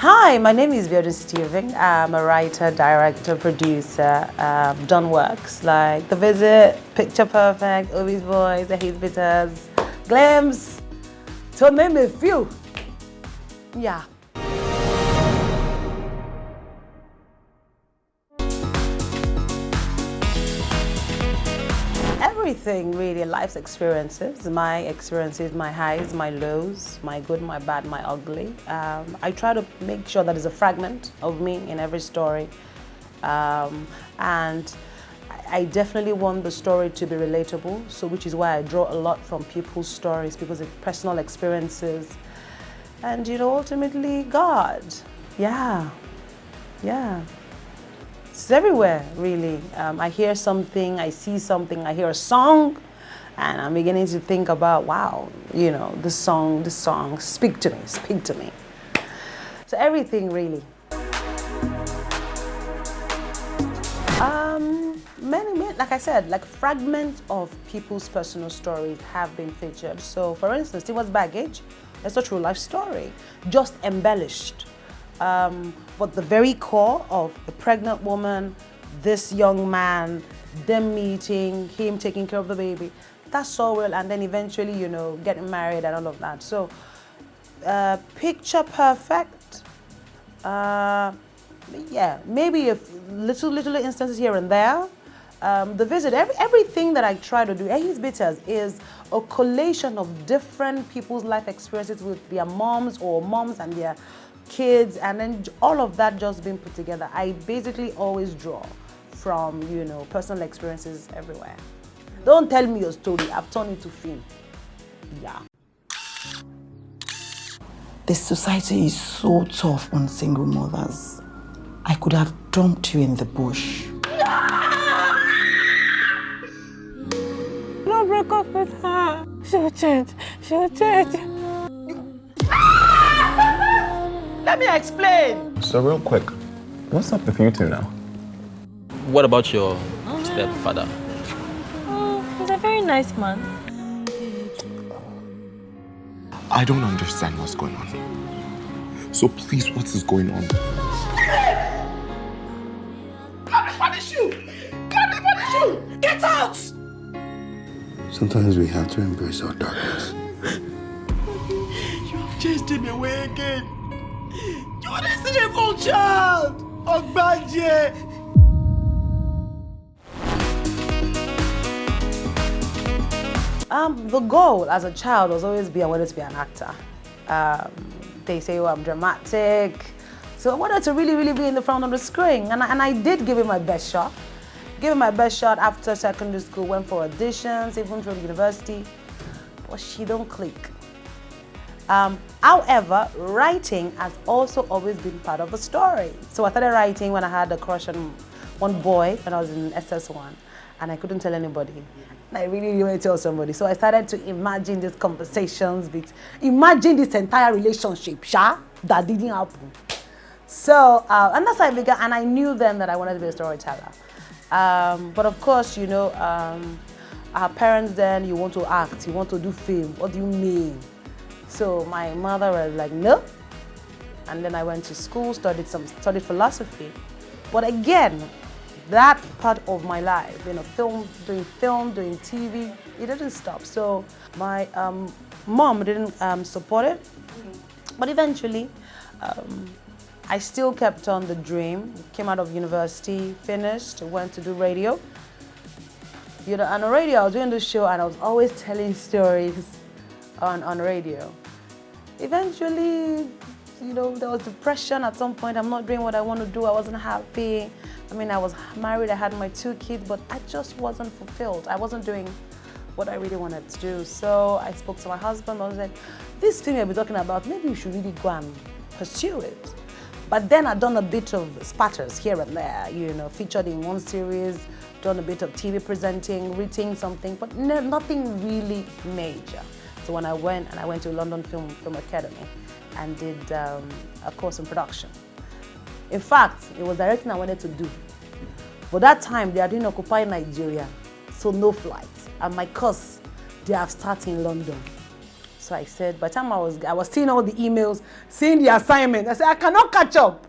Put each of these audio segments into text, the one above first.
Hi, my name is Biodun. I'm a writer, director, producer. Done works like The Visit, Picture Perfect, Obi's Boys, The Hate Bitters, Glimpse, to name a few. Yeah. Everything really, life's experiences, my highs, my lows, my good, my bad, my ugly. I try to make sure that there's a fragment of me in every story. And I definitely want the story to be relatable, so which is why I draw a lot from people's stories, because it's personal experiences. And ultimately God. Yeah. It's everywhere, really. I hear something, I see something, I hear a song, and I'm beginning to think about, wow, this song, speak to me. So everything, really. Many, like I said, like fragments of people's personal stories have been featured. So, for instance, it was Baggage. That's a true life story, just embellished. But the very core of a pregnant woman, this young man, them meeting, him taking care of the baby, that's so real. And then eventually, getting married and all of that. So, Picture Perfect, yeah, maybe a little instances here and there. The Visit, everything that I try to do, His Bitters, is a collation of different people's life experiences with their moms or moms and their kids, and then all of that just being put together. I basically always draw from, personal experiences everywhere. Don't tell me your story, I've turned it to film. Yeah. The society is so tough on single mothers. I could have dumped you in the bush. Don't break up with her. She'll change. Let me explain. So real quick, what's up with you two now? What about your stepfather? He's a very nice man. I don't understand what's going on. So please, what is going on? Let me punish you! Get out! Sometimes we have to embrace our darkness. You have chased him away again. You are a sinful child! Ogbaje! The goal as a child was always I wanted to be an actor. They say, I'm dramatic. So I wanted to really be in the front of the screen. And I did give it my best shot. After secondary school, went for auditions, even through university. But she don't click. However, writing has also always been part of the story. So I started writing when I had a crush on one boy when I was in SS1, and I couldn't tell anybody. And I really wanted to tell somebody. So I started to imagine these conversations, imagine this entire relationship, that didn't happen. So, and that's how I began, and I knew then that I wanted to be a storyteller. But of course, our parents then, you want to act, you want to do film, what do you mean? So my mother was like, no. And then I went to school, studied philosophy. But again, that part of my life, doing film, doing TV, it didn't stop. So my mom didn't support it. But eventually, I still kept on the dream. Came out of university, finished, went to do radio. On the radio, I was doing the show and I was always telling stories on radio. Eventually, there was depression at some point. I'm not doing what I want to do. I wasn't happy. I was married, I had my 2 kids, but I just wasn't fulfilled. I wasn't doing what I really wanted to do. So I spoke to my husband. I was like, this thing you'll be talking about, maybe you should really go and pursue it. But then I'd done a bit of spatters here and there, featured in one series, done a bit of TV presenting, writing something, but nothing really major. So when I went to London Film Academy and did a course in production. In fact, it was directing I wanted to do. But that time, they are doing Occupy Nigeria, so no flights. And my course, they have started in London. So I said, by the time I was seeing all the emails, seeing the assignment, I said, I cannot catch up.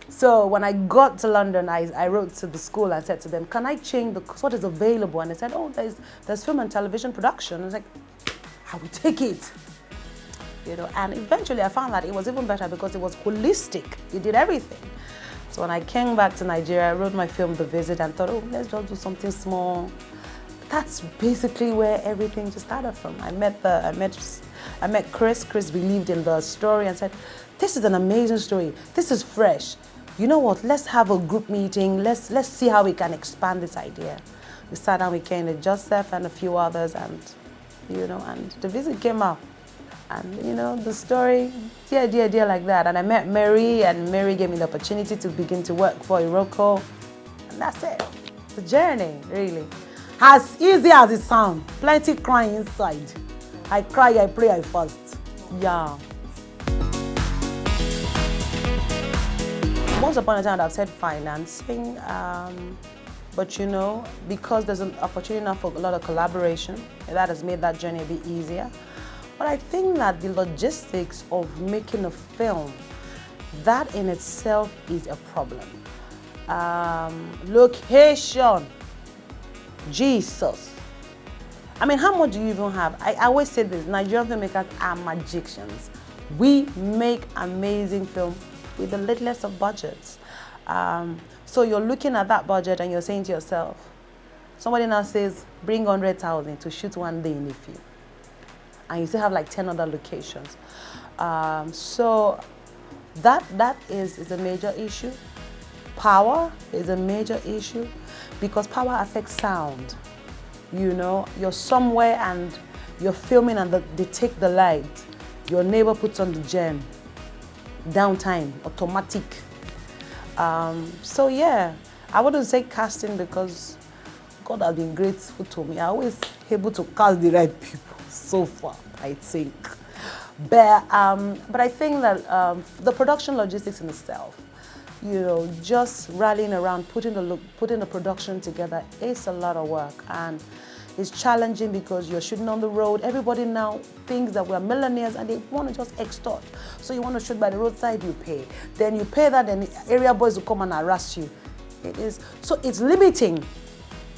So when I got to London, I wrote to the school and said to them, can I change what is available? And they said, oh, there's film and television production. I was like, I will take it. And eventually I found that it was even better because it was holistic. It did everything. So when I came back to Nigeria, I wrote my film, The Visit, and thought, oh, let's just do something small. That's basically where everything just started from. I met Chris. Chris believed in the story and said, this is an amazing story. This is fresh. You know what? Let's have a group meeting. Let's see how we can expand this idea. We sat down with Kane and Joseph and a few others, and and The Visit came out. And the story, dear like that. And I met Mary, and Mary gave me the opportunity to begin to work for Iroko. And that's it. The journey, really. As easy as it sounds, plenty crying inside. I cry, I pray, I fast. Yeah. Once upon a time, I've said financing, but because there's an opportunity now for a lot of collaboration, that has made that journey a bit easier. But I think that the logistics of making a film, that in itself is a problem. Location. Jesus. I mean, how much do you even have? I always say this, Nigerian filmmakers are magicians. We make amazing film with the littlest of budgets. So you're looking at that budget and you're saying to yourself, somebody now says, bring 100,000 to shoot one day in a film. And you still have like 10 other locations. So that is a major issue. Power is a major issue because power affects sound. You're somewhere and you're filming and they take the light. Your neighbor puts on the gen. Downtime, automatic. So yeah, I wouldn't say casting because God has been grateful to me. I always able to cast the right people so far, I think. But I think that the production logistics in itself, just rallying around, putting the production together is a lot of work, and it's challenging because you're shooting on the road. Everybody now thinks that we're millionaires and they want to just extort. So you want to shoot by the roadside, you pay. Then you pay that, then the area boys will come and harass you. It's limiting.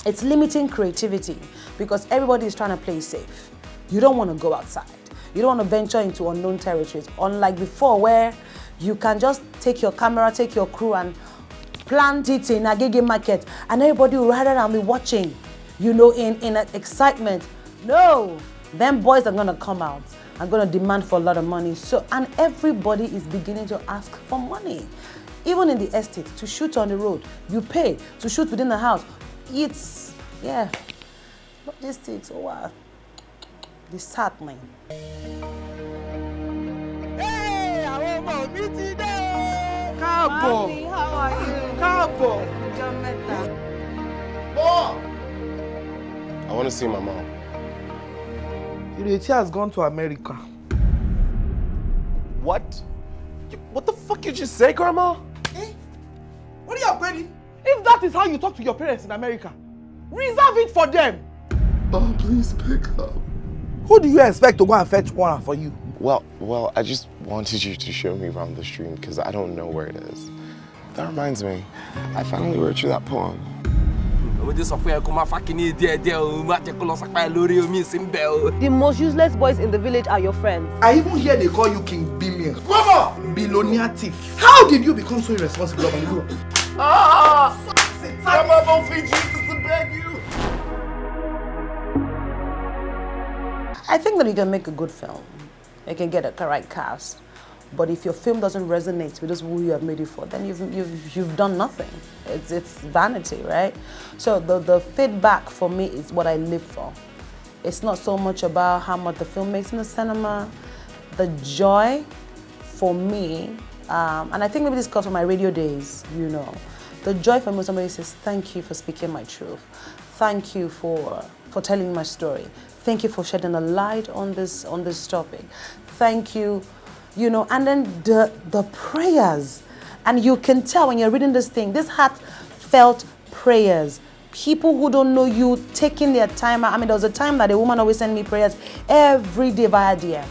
It's limiting creativity because everybody is trying to play safe. You don't want to go outside. You don't want to venture into unknown territories. Unlike before where you can just take your camera, take your crew and plant it in Agege market and everybody will rather than be watching, in excitement. No, them boys are going to come out and going to demand for a lot of money. And everybody is beginning to ask for money. Even in the estate, to shoot on the road, you pay. To shoot within the house, it's, logistics, wow. Disheartening. Hey, àwọn ọmọ mi ti dé o. Káàbọ̀. Mommy, how are you? Káàbọ̀. Mom! I want to see my mom. Ireti has gone to America. What? What the fuck you just say, Grandma? What are you upgrading? If that is how you talk to your parents in America, reserve it for them. Mom, please pick up. Who do you expect to go and fetch one for you? Well, I just wanted you to show me around the stream because I don't know where it is. That reminds me, I finally wrote you that poem. The most useless boys in the village are your friends. I even hear they call you King Billion. Mama! Billionaire thief. How did you become so irresponsible? Ah! Grandma, don't feed Jesus to beg you. I think that you can make a good film. You can get a right cast. But if your film doesn't resonate with those who you have made it for, then you've done nothing. It's vanity, right? So the feedback for me is what I live for. It's not so much about how much the film makes in the cinema. The joy for me, and I think maybe this comes from my radio days, The joy for me when somebody says, thank you for speaking my truth. Thank you for telling my story. Thank you for shedding a light on this topic. Thank you, and then the prayers. And you can tell when you're reading this thing, this heartfelt prayers, people who don't know you taking their time. I mean, there was a time that a woman always sent me prayers every day via DM.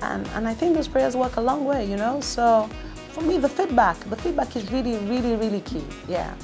And I think those prayers work a long way, you know? So for me, the feedback is really, really, really key. Yeah.